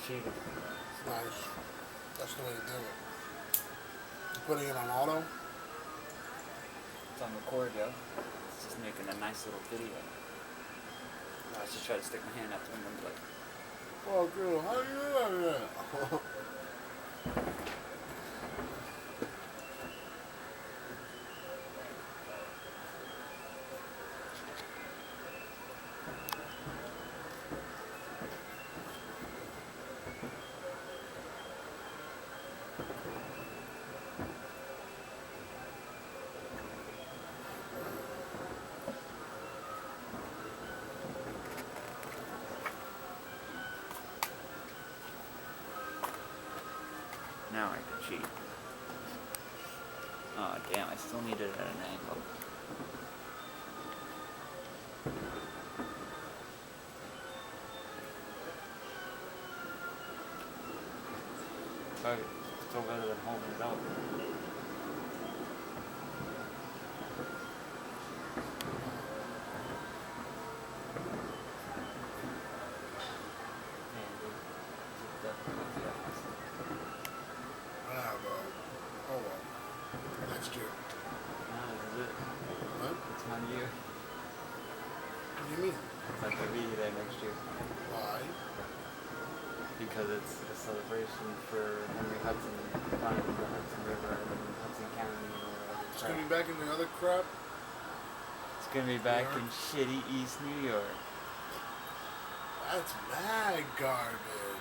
cheating. It's nice. That's the way to do it. You're putting it on auto? It's on record, yo. It's just making a nice little video. I should try to stick my hand out the window and be like, Oh, girl, how do you do that? now I can cheat. Oh, damn, I still need it at an angle. Fuck it. Still better than holding it up. Man, dude. This is definitely deficit. Oh, well. Next year. No, this is it. What? It's 1 year. What do you mean? It's like they'll be there next year. Why? Because it's a celebration for Henry Hudson finding the Hudson River in Hudson County or whatever. It's gonna be back in the other crap? It's gonna be back in shitty East New York. That's mad garbage.